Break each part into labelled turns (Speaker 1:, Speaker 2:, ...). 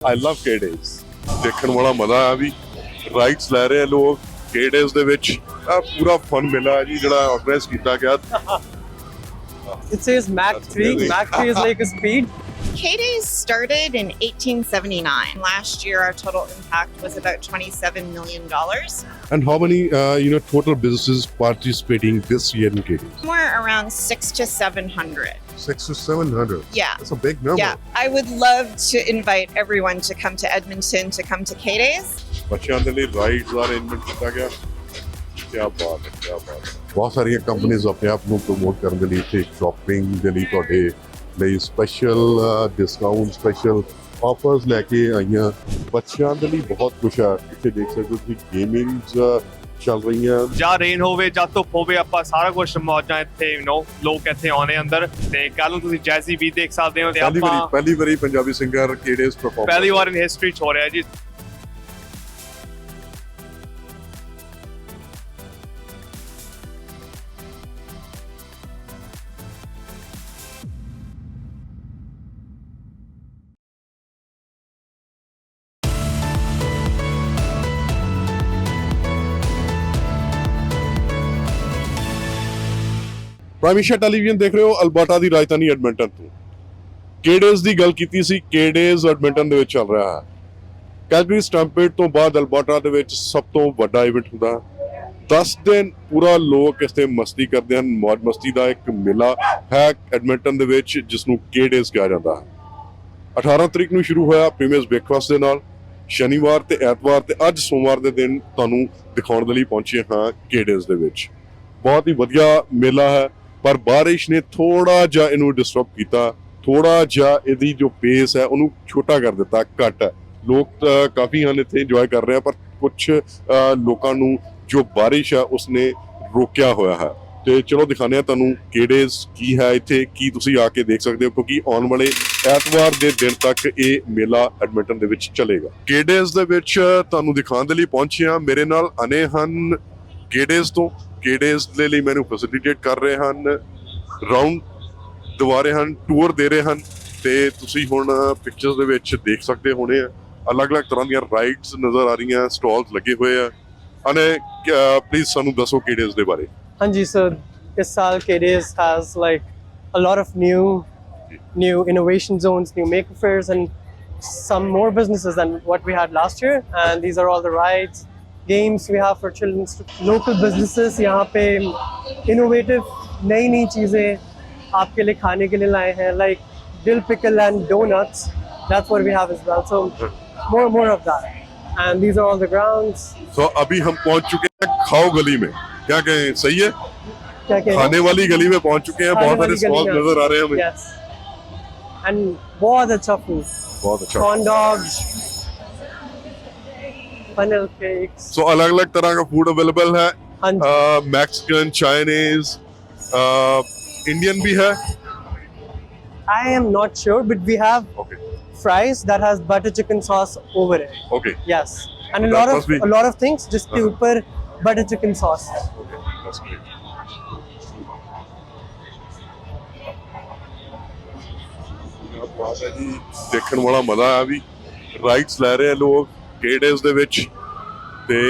Speaker 1: I love K-Days. ਦੇਖਣ ਵਾਲਾ ਮਜ਼ਾ ਆ ਵੀ ਰਾਈਟਸ ਲੈ ਰਹੇ ਆ ਲੋਕ K-Days ਦੇ ਵਿੱਚ ਆ ਪੂਰਾ ਫਨ ਮਿਲਾ ਜੀ ਜਿਹੜਾ ਆਰਗੇਨਾਈਜ਼ ਕੀਤਾ ਗਿਆ
Speaker 2: It says Mach 3. Mach 3 is like a speed.
Speaker 3: K-Days started in 1879. Last year, our total impact was about $27 million.
Speaker 1: And how many total businesses participating this year in K-Days?
Speaker 3: Somewhere around 600 to 700.
Speaker 1: 600 to 700.
Speaker 3: Yeah.
Speaker 1: That's a big number.
Speaker 3: Yeah. I would love to invite everyone to come to Edmonton to come to K-Days.
Speaker 1: ਬੱਚਿਆਂ ਦੇ ਲਈ rides ਦਾ arrangement ਕੀਤਾ ਗਿਆ ਕੀ ਬਾਤ ਹੈ ਕੀ ਬਾਤ ਹੈ ਬਹੁਤ ਸਾਰੀਆਂ ਕੰਪਨੀਆਂ ਆਪਣੇ ਆਪ ਨੂੰ ਪ੍ਰਮੋਟ ਕਰਨ ਦੇ ਲਈ ਇੱਥੇ ਸ਼ਾਪਿੰਗ ਦੇ ਲਈ ਤੁਹਾਡੇ ਲਈ ਸਪੈਸ਼ਲ ਡਿਸਕਾਊਂਟ ਸਪੈਸ਼ਲ ਆਫਰਸ ਲੈ ਕੇ ਆਈਆਂ ਬੱਚਿਆਂ ਦੇ ਲਈ ਬਹੁਤ ਕੁਝ ਹੈ ਇੱਥੇ ਦੇਖ ਸਕਦੇ ਹੋ ਤੁਸੀਂ ਗੇਮਿੰਗਸ ਚੱਲ ਰਹੀਆਂ
Speaker 4: ਜਾਂ ਰੇਨ ਹੋਵੇ ਜਾਂ ਧੁੱਪ ਹੋਵੇ ਆਪਾਂ ਸਾਰਾ ਕੁਝ ਮੌਜਾਂ ਇੱਥੇ ਲੋਕ ਇੱਥੇ ਆਉਣੇ ਅੰਦਰ ਤੇ ਕੱਲ ਨੂੰ ਤੁਸੀਂ ਜੈਜ਼ੀ ਵੀ ਦੇਖ ਸਕਦੇ ਹੋ ਤੇ ਆਪਾਂ
Speaker 1: ਪਹਿਲੀ ਵਾਰੀ ਪੰਜਾਬੀ ਸਿੰਗਰ K-Days ਪਰਫਾਰਮ
Speaker 4: ਪਹਿਲੀ ਵਾਰ ਇਨ ਹਿਸਟਰੀ ਚ ਹੋ ਰਿਹਾ ਜੀ
Speaker 1: ਪ੍ਰਾਈਮੇਸ਼ੀਆ ਟੈਲੀਵਿਜ਼ਨ ਦੇਖ ਰਹੇ ਹੋ ਅਲਬਰਟਾ ਦੀ ਰਾਜਧਾਨੀ ਐਡਮਿੰਟਨ ਤੋਂ K-Days ਦੀ ਗੱਲ ਕੀਤੀ ਸੀ K-Days ਐਡਮਿੰਟਨ ਦੇ ਵਿੱਚ ਚੱਲ ਰਿਹਾ ਹੈ ਕੈਲਗਰੀ ਸਟੈਂਪੇਡ ਤੋਂ ਬਾਅਦ ਅਲਬਰਟਾ ਦੇ ਵਿੱਚ ਸਭ ਤੋਂ ਵੱਡਾ ਇਵੈਂਟ ਹੁੰਦਾ 10 ਦਿਨ ਪੂਰਾ ਲੋਕ ਇਸ ਤੇ ਮਸਤੀ ਕਰਦੇ ਹਨ ਮੌਜ ਮਸਤੀ ਦਾ ਇੱਕ ਮੇਲਾ ਹੈ ਐਡਮਿੰਟਨ ਦੇ ਵਿੱਚ ਜਿਸ ਨੂੰ K-Days ਕਿਹਾ ਜਾਂਦਾ ਹੈ 18 ਤਰੀਕ ਨੂੰ ਸ਼ੁਰੂ ਹੋਇਆ ਪ੍ਰੀਮੀਅਰਸ ਬ੍ਰੇਕਫਾਸਟ ਦੇ ਨਾਲ ਸ਼ਨੀਵਾਰ ਤੇ ਐਤਵਾਰ ਤੇ ਅੱਜ ਸੋਮਵਾਰ ਦੇ ਦਿਨ ਤੁਹਾਨੂੰ ਦਿਖਾਉਣ ਦੇ ਲਈ ਪਹੁੰਚੇ ਹਾਂ K-Days ਦੇ ਵਿੱਚ ਬਹੁਤ ਹੀ ਵਧੀਆ ਮੇਲਾ ਹੈ ਪਰ ਬਾਰਿਸ਼ ਨੇ ਥੋੜਾ ਜਿਹਾ ਇਹਨੂੰ ਡਿਸਟਰਬ ਕੀਤਾ ਥੋੜਾ ਜਿਹਾ ਇਹਦੀ ਜੋ ਪੇਸ ਹੈ ਉਹਨੂੰ ਛੋਟਾ ਕਰ ਦਿੱਤਾ ਘੱਟ ਹੈ ਲੋਕ ਕਾਫੀ ਹਨ ਇੱਥੇ ਇੰਜੋਏ ਕਰ ਰਹੇ ਆ ਪਰ ਕੁਝ ਲੋਕਾਂ ਨੂੰ ਜੋ ਬਾਰਿਸ਼ ਹੈ ਉਸਨੇ ਰੋਕਿਆ ਹੋਇਆ ਹੈ ਤੇ ਚਲੋ ਦਿਖਾਉਂਦੇ ਆ ਤੁਹਾਨੂੰ K-Days ਕੀ ਹੈ ਇੱਥੇ ਕੀ ਤੁਸੀਂ ਆ ਕੇ ਦੇਖ ਸਕਦੇ ਹੋ ਕਿਉਂਕਿ ਆਉਣ ਵਾਲੇ ਐਤਵਾਰ ਦੇ ਦਿਨ ਤੱਕ ਇਹ ਮੇਲਾ ਐਡਮਿੰਟਨ ਦੇ ਵਿੱਚ ਚੱਲੇਗਾ K-Days ਦੇ ਵਿੱਚ ਤੁਹਾਨੂੰ ਦਿਖਾਉਣ ਦੇ ਲਈ ਪਹੁੰਚੇ ਆ ਮੇਰੇ ਨਾਲ ਆਨੇ ਹਨ K-Days ਤੋਂ K-Days ਦੇ ਲਈ ਮੈਨੂੰ ਫੈਸਿਲਿਟੇਟ ਕਰ ਰਹੇ ਹਨ ਰਾਉਂਡ ਦਵਾ ਰਹੇ ਹਨ ਟੂਰ ਦੇ ਰਹੇ ਹਨ ਤੇ ਤੁਸੀਂ ਹੁਣ ਪਿਕਚਰਸ ਦੇ ਵਿੱਚ ਦੇਖ ਸਕਦੇ ਹੋਣੇ ਆ ਅਲੱਗ-ਅਲੱਗ ਤਰ੍ਹਾਂ ਦੀਆਂ ਰਾਈਡਸ ਨਜ਼ਰ ਆ ਰਹੀਆਂ ਸਟਾਲਸ ਲੱਗੇ ਹੋਏ ਆ ਅਨੇ ਪਲੀਜ਼ ਸਾਨੂੰ ਦੱਸੋ K-Days ਦੇ ਬਾਰੇ
Speaker 2: ਹਾਂਜੀ ਸਰ ਇਸ ਸਾਲ K-Days has like a lot of new innovation zones, new maker fairs and some more businesses than what we had last year and these are all the rides games we have for children local businesses यहाँ पे innovative नई चीजें आपके लिए खाने के लिए लाए हैं like dill pickle and donuts that's what we have as well so more of that and these are all the grounds
Speaker 1: so अभी हम पहुंच चुके हैं खाओ गली में क्या कहें सही है
Speaker 2: क्या कहें
Speaker 1: खाने वाली गली में पहुंच चुके हैं बहुत सारे स्टॉल नजर आ रहे हैं हमें
Speaker 2: yes and बहुत अच्छा food
Speaker 1: बहुत अच्छा
Speaker 2: corn dogs funnel cakes
Speaker 1: so अलग-अलग तरह का फूड अवेलेबल है
Speaker 2: हाँ
Speaker 1: मैक्सिकन चाइनीज इंडियन भी है
Speaker 2: I am not sure but we have
Speaker 1: okay
Speaker 2: fries that has butter chicken sauce over it
Speaker 1: okay
Speaker 2: yes and
Speaker 1: That
Speaker 2: a lot of things जिसके ऊपर butter chicken sauce
Speaker 1: okay that's great ਬਾਤ ਹੈ ਜੀ ਦੇਖਣ ਵਾਲਾ ਮਜ਼ਾ ਆ ਵੀ ਰਾਈਡਸ ਲੈ ਰਹੇ ਆ ਲੋਕ K-Days ਦੇ ਵਿੱਚ ਤੇ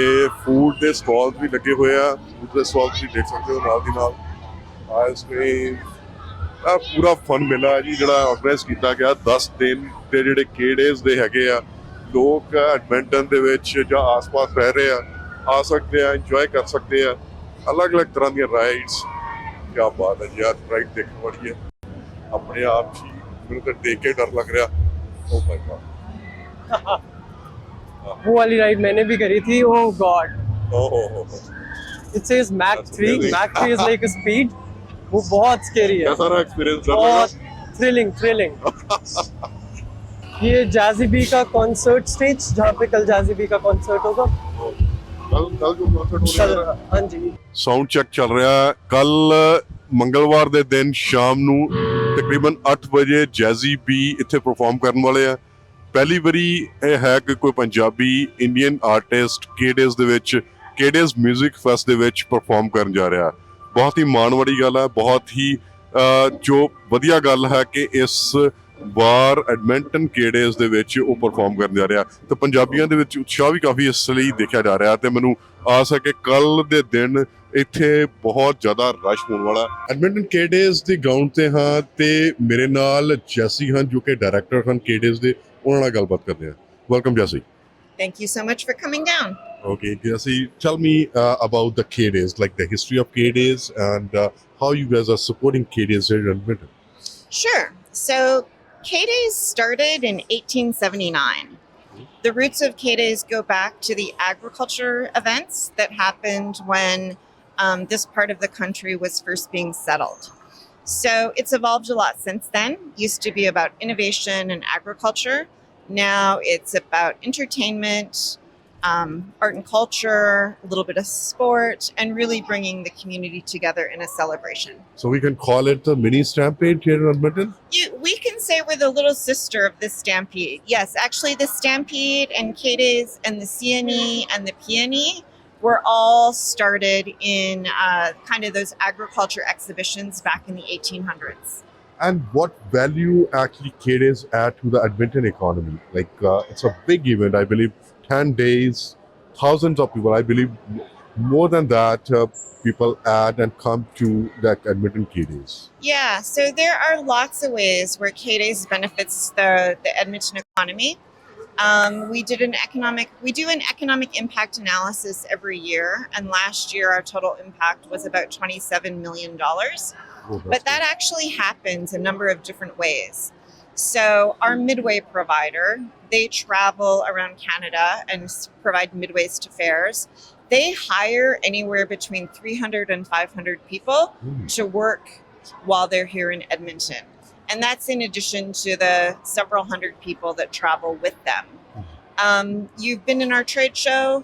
Speaker 1: ਫੂਡ ਦੇ ਸਟਾਲਸ ਵੀ ਲੱਗੇ ਹੋਏ ਆ ਫੂਡ ਦੇ ਸਟਾਲਸ ਤੁਸੀਂ ਦੇਖ ਸਕਦੇ ਹੋ ਨਾਲ ਦੀ ਨਾਲ ਆਈਸਕ੍ਰੀਮ ਆ ਪੂਰਾ ਫਨ ਮੇਲਾ ਜੀ ਜਿਹੜਾ ਆਰਗੇਨਾਈਜ਼ ਕੀਤਾ ਗਿਆ 10 ਦਿਨ ਦੇ ਜਿਹੜੇ K-Days ਦੇ ਹੈਗੇ ਆ ਲੋਕ ਐਡਮਿੰਟਨ ਦੇ ਵਿੱਚ ਜਾਂ ਆਸ-ਪਾਸ ਰਹਿ ਰਹੇ ਆ ਸਕਦੇ ਆ ਇੰਜੋਏ ਕਰ ਸਕਦੇ ਆ ਅਲੱਗ-ਅਲੱਗ ਤਰ੍ਹਾਂ ਦੀਆਂ ਰਾਈਡਸ ਕੀ ਬਾਤ ਹੈ ਜੀ ਆ ਰਾਈਡ ਦੇਖਣ ਵਾਲੀ ਹੈ ਆਪਣੇ ਆਪ ਹੀ ਮੈਨੂੰ ਤਾਂ ਦੇਖ ਕੇ ਡਰ ਲੱਗ ਰਿਹਾ ਓ ਮਾਈ ਗॉड
Speaker 2: वो वाली राइड मैंने भी करी थी oh god it says Mach 3 Mach 3 is like a speed वो बहुत scary है
Speaker 1: कैसा रहा एक्सपीरियंस
Speaker 2: बहुत thrilling ये Jazzy B का कॉन्सर्ट स्टेज जहाँ पे कल Jazzy B का कॉन्सर्ट होगा
Speaker 1: कल जो कॉन्सर्ट हो रहा है
Speaker 2: हाँ जी
Speaker 1: ਸਾਊਂਡ ਚੈੱਕ ਚੱਲ ਰਿਹਾ ਹੈ ਕੱਲ ਮੰਗਲਵਾਰ ਦੇ ਦਿਨ ਸ਼ਾਮ ਨੂੰ ਤਕਰੀਬਨ 8 ਵਜੇ Jazzy B ਇੱਥੇ ਪਰਫਾਰਮ ਕਰਨ ਵਾਲੇ ਆ ਪਹਿਲੀ ਵਾਰੀ ਇਹ ਹੈ ਕਿ ਕੋਈ ਪੰਜਾਬੀ ਇੰਡੀਅਨ ਆਰਟਿਸਟ K-Days ਦੇ ਵਿੱਚ K-Days ਮਿਊਜ਼ਿਕ ਫੈਸਟ ਦੇ ਵਿੱਚ ਪਰਫਾਰਮ ਕਰਨ ਜਾ ਰਿਹਾ ਬਹੁਤ ਹੀ ਮਾਣ ਵਾਲੀ ਗੱਲ ਹੈ ਬਹੁਤ ਹੀ ਜੋ ਵਧੀਆ ਗੱਲ ਹੈ ਕਿ ਇਸ ਬਾਹਰ ਐਡਮਿੰਟਨ ਕੇਡੇਜ਼ ਦੇ ਵਿੱਚ ਉਹ ਪਰਫਾਰਮ ਕਰਨ ਜਾ ਰਿਹਾ ਤੇ ਪੰਜਾਬੀਆਂ ਦੇ ਵਿੱਚ ਉਤਸ਼ਾਹ ਵੀ ਕਾਫੀ ਇਸ ਲਈ ਦੇਖਿਆ ਜਾ ਰਿਹਾ ਤੇ ਮੈਨੂੰ ਆਸ ਹੈ ਕਿ ਕੱਲ ਦੇ ਦਿਨ ਇੱਥੇ ਬਹੁਤ ਜ਼ਿਆਦਾ ਰਸ਼ ਹੋਣ ਵਾਲਾ ਐਡਮਿੰਟਨ ਕੇਡੇਜ਼ ਦੇ ਗਰਾਊਂਡ ਤੇ ਹਾਂ ਤੇ ਮੇਰੇ ਨਾਲ ਜੈਸੀ ਹਨ ਜੋ ਕਿ ਡਾਇਰੈਕਟਰ ਹਨ ਕੇਡੇਜ਼ ਦੇ ਉਹਨਾਂ ਨਾਲ ਗੱਲਬਾਤ ਕਰਦੇ ਹਾਂ ਵੈਲਕਮ ਜੈਸੀ
Speaker 3: Thank you so much for coming down.
Speaker 1: Okay, Jesse, tell me about the K-Days, like the history of K-Days and how you guys are supporting K-Days here in Edmonton.
Speaker 3: Sure. So K-Days started in 1879. The roots of K-Days go back to the agriculture events that happened when this part of the country was first being settled. So it's evolved a lot since then. Used to be about innovation and agriculture. Now it's about entertainment, art and culture, a little bit of sport, and really bringing the community together in a celebration.
Speaker 1: So we can call it the mini Stampede here in Edmonton?
Speaker 3: We can say we're the little sister of the Stampede. Yes, actually the Stampede and K-Days and the CNE and the PNE were all started in kind of those agriculture exhibitions back in the 1800s.
Speaker 1: And what value actually K-Days add to the Edmonton economy? Like it's a big event, I believe, 10 days, thousands of people, I believe more than that, people add and come to the Edmonton K-Days.
Speaker 3: Yeah, so there are lots of ways where K-Days benefits the Edmonton economy. We do an economic impact analysis every year, and last year our total impact was about $27 million. But that actually happens a number of different ways. So our midway provider, they travel around Canada and provide midways to fairs. They hire anywhere between 300 and 500 people to work while they're here in Edmonton. And that's in addition to the several hundred people that travel with them. You've been in our trade show.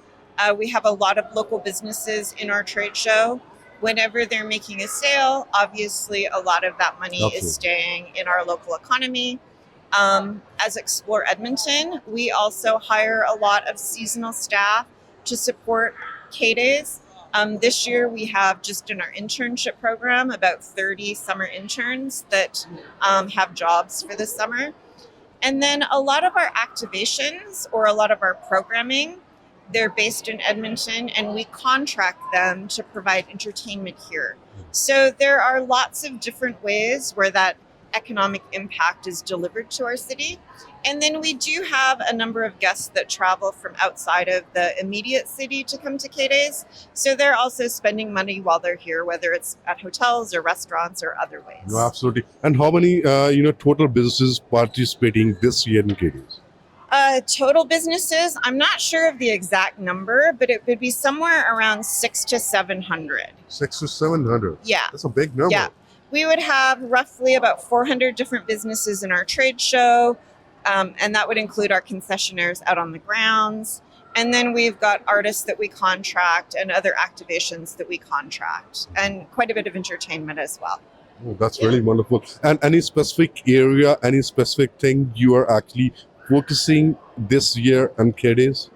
Speaker 3: We have a lot of local businesses in our trade show. Whenever they're making a sale, obviously a lot of that money is staying in our local economy. As Explore Edmonton, we also hire a lot of seasonal staff to support K-Days. This year we have just in our internship program about 30 summer interns that have jobs for the summer. And then a lot of our activations or a lot of our programming, they're based in Edmonton and we contract them to provide entertainment here. So there are lots of different ways where that economic impact is delivered to our city. And then we do have a number of guests that travel from outside of the immediate city to come to K-Days. So they're also spending money while they're here, whether it's at hotels or restaurants or other ways.
Speaker 1: No, absolutely. And how many total businesses participating this year in K-Days?
Speaker 3: Total businesses, I'm not sure of the exact number, but it would be somewhere around 600 to 700.
Speaker 1: 600 to 700?
Speaker 3: Yeah.
Speaker 1: That's a big number.
Speaker 3: Yeah. We would have roughly about 400 different businesses in our trade show, and that would include our concessionaires out on the grounds. And then we've got artists that we contract and other activations that we contract, and quite a bit of entertainment as well.
Speaker 1: Oh, that's really wonderful. And any specific area, any specific thing you are actually focusing this year on K-Days?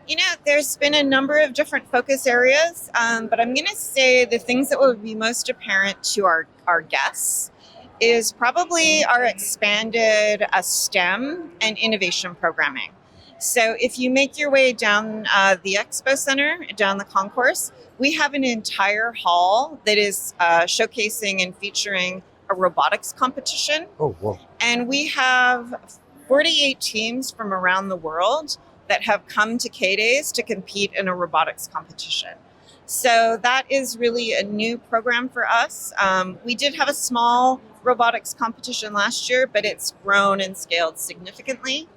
Speaker 3: You know, there's been a number of different focus areas, but I'm going to say the things that will be most apparent to our guests is probably our expanded STEM and innovation programming. So if you make your way down the Expo Center, down the concourse, we have an entire hall that is showcasing and featuring a robotics competition.
Speaker 1: Oh, wow.
Speaker 3: And we have 48 teams from around the world that have come to K-Days to compete in a robotics competition. So that is really a new program for us. We did have a small robotics competition last year, but it's grown and scaled significantly.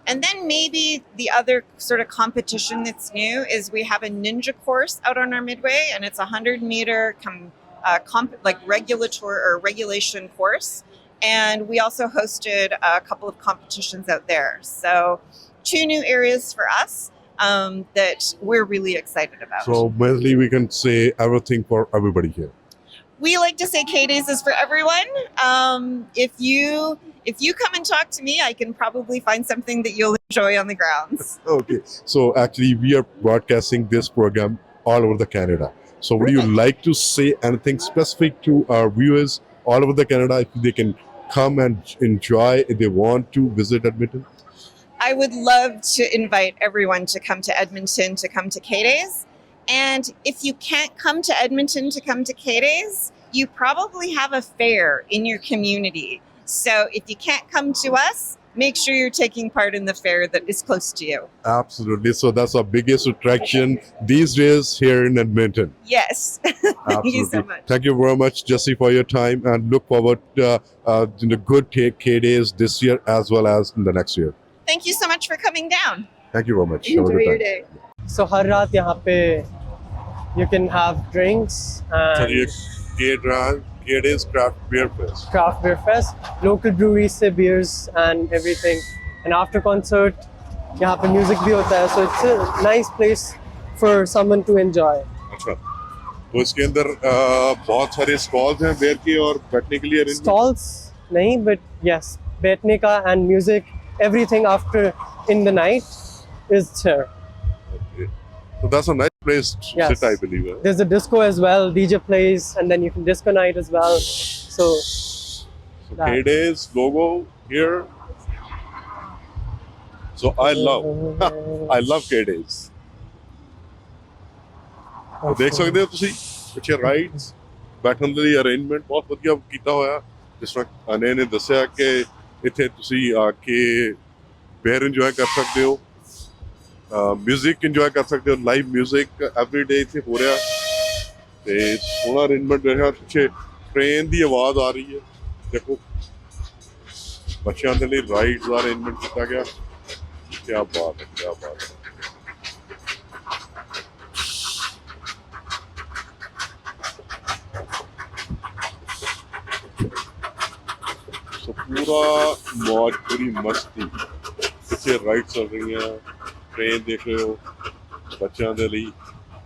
Speaker 3: And then maybe the other sort of competition that's new is we have a ninja course out on our midway, and it's a 100-meter regulation course. And we also hosted a couple of competitions out there. So 2 new areas for us that we're really excited about.
Speaker 1: So mainly we can say everything for everybody here.
Speaker 3: We like to say K-Days is for everyone. If you come and talk to me, I can probably find something that you'll enjoy on the grounds.
Speaker 1: Okay. So actually we are broadcasting this program all over the Canada. So would you like to say anything specific to our viewers all over the Canada if they can come and enjoy if they want to visit Edmonton?
Speaker 3: I would love to invite everyone to come to Edmonton to come to K-Days. And if you can't come to Edmonton to come to K-Days, you probably have a fair in your community. So if you can't come to us, make sure you're taking part in the fair that is close to you.
Speaker 1: Absolutely. So that's our biggest attraction these days here in Edmonton.
Speaker 3: Yes. Thank you so much.
Speaker 1: Thank you very much, Jesse, for your time, and look forward to the good K-Days this year as well as in the next year.
Speaker 3: Thank you so much for coming down.
Speaker 1: Thank you very much. Have a
Speaker 3: Enjoy
Speaker 1: good
Speaker 3: your
Speaker 1: time.
Speaker 3: day.
Speaker 2: So हर रात यहाँ पे you can have drinks and
Speaker 1: K-Days Craft Beer Fest.
Speaker 2: craft beer fest, local breweries से beers and everything. And after concert, यहाँ पे music भी होता है. So it's a nice place for someone to enjoy.
Speaker 1: अच्छा, तो इसके अंदर बहुत सारे स्टॉल्स हैं बेर के और बैठने के लिए arrangement?
Speaker 2: Stalls नहीं, but yes, बैठने का and music, everything after in the night is here.
Speaker 1: Okay. So that's a nice place to
Speaker 2: Yes.
Speaker 1: sit, I believe.
Speaker 2: There's a disco as well, DJ plays, and then you can disco night as well. So
Speaker 1: So
Speaker 2: that.
Speaker 1: K-Days logo here. So I love K-Days. ਦੇਖ ਸਕਦੇ ਹੋ ਤੁਸੀਂ ਪਿੱਛੇ rides ਬੈਠਣ ਦੇ ਲਈ arrangement ਬਹੁਤ ਵਧੀਆ ਕੀਤਾ ਹੋਇਆ ਜਿਸ ਤਰ੍ਹਾਂ ਅਨੇ ਨੇ ਦੱਸਿਆ ਕਿ ਇੱਥੇ ਤੁਸੀਂ ਆ ਕੇ ਬੀਅਰ ਇੰਜੋਏ ਕਰ ਸਕਦੇ ਹੋ ਮਿਊਜ਼ਿਕ ਇੰਜੋਏ ਕਰ ਸਕਦੇ ਹੋ ਲਾਈਵ ਮਿਊਜ਼ਿਕ ਐਵਰੀ ਡੇ ਇੱਥੇ ਹੋ ਰਿਹਾ ਤੇ ਸੋਹਣਾ ਅਰੇਂਜਮੈਂਟ ਰਿਹਾ ਪਿੱਛੇ ਟ੍ਰੇਨ ਦੀ ਆਵਾਜ਼ ਆ ਰਹੀ ਹੈ ਦੇਖੋ ਬੱਚਿਆਂ ਦੇ ਲਈ ਰਾਈਡਸ ਦਾ ਅਰੇਂਜਮੈਂਟ ਕੀਤਾ ਗਿਆ ਕੀ ਬਾਤ ਹੈ ਕੀ ਬਾਤ ਹੈ पूरा मौज पूरी मस्ती पिछे राइड चल रही हैं ट्रेन देख रहे हो ਬੱਚਿਆਂ ਦੇ ਲਈ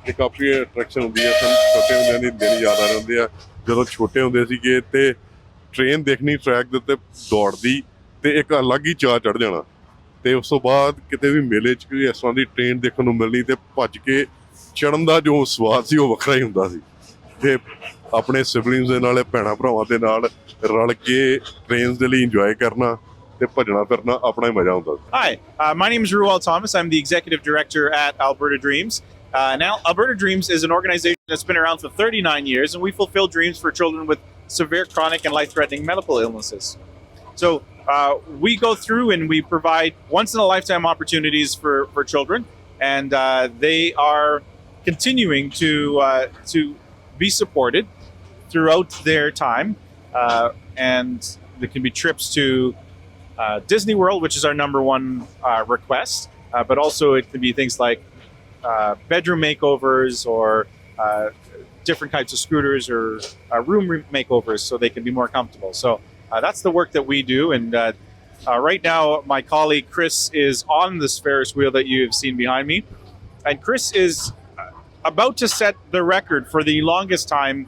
Speaker 1: ਇਹ ਕਾਫੀ ਅਟਰੈਕਸ਼ਨ ਹੁੰਦੀ ਹੈ ਸਾਨੂੰ ਛੋਟੇ ਹੁੰਦਿਆਂ ਦੀ ਦਿਨ ਯਾਦ ਆ ਜਾਂਦੇ ਆ ਜਦੋਂ ਛੋਟੇ ਹੁੰਦੇ ਸੀਗੇ ਤੇ ਟ੍ਰੇਨ ਦੇਖਣੀ ਟਰੈਕ ਦੇ ਉੱਤੇ ਦੌੜਦੀ ਤੇ ਇੱਕ ਅਲੱਗ ਹੀ ਚਾਅ ਚੜ ਜਾਣਾ ਤੇ ਉਸ ਤੋਂ ਬਾਅਦ ਕਿਤੇ ਵੀ ਮੇਲੇ 'ਚ ਕੋਈ ਇਸ ਤਰ੍ਹਾਂ ਦੀ ਟ੍ਰੇਨ ਦੇਖਣ ਨੂੰ ਮਿਲਣੀ ਤੇ ਭੱਜ ਕੇ ਚੜਨ ਦਾ ਜੋ ਸਵਾਦ ਸੀ ਉਹ ਵੱਖਰਾ ਹੀ ਹੁੰਦਾ ਸੀ ਤੇ ਆਪਣੇ ਸਿਬਲਿੰਗਸ ਦੇ ਨਾਲ ਭੈਣਾਂ ਭਰਾਵਾਂ ਦੇ ਨਾਲ ਰਲ ਕੇ ਟ੍ਰੇਨਸ ਦੇ ਲਈ ਇੰਜੋਏ ਕਰਨਾ ਤੇ ਭੱਜਣਾ ਫਿਰਨਾ ਆਪਣਾ ਹੀ ਮਜ਼ਾ ਹੁੰਦਾ ਸੀ
Speaker 5: Hi, my name is Ruel Thomas. I'm the executive director at Alberta Dreams. Now, Alberta Dreams is an organization that's been around for 39 years, and we fulfill dreams for children with severe chronic and life-threatening medical illnesses. So we go through and we provide once-in-a-lifetime opportunities for children, and they are continuing to be supported throughout their time. And there can be trips to Disney World, which is our number one request, but also it can be things like bedroom makeovers or different types of scooters or room makeovers so they can be more comfortable. So that's the work that we do. And right now, my colleague Chris is on this Ferris wheel that you've seen behind me. And Chris is about to set the record for the longest time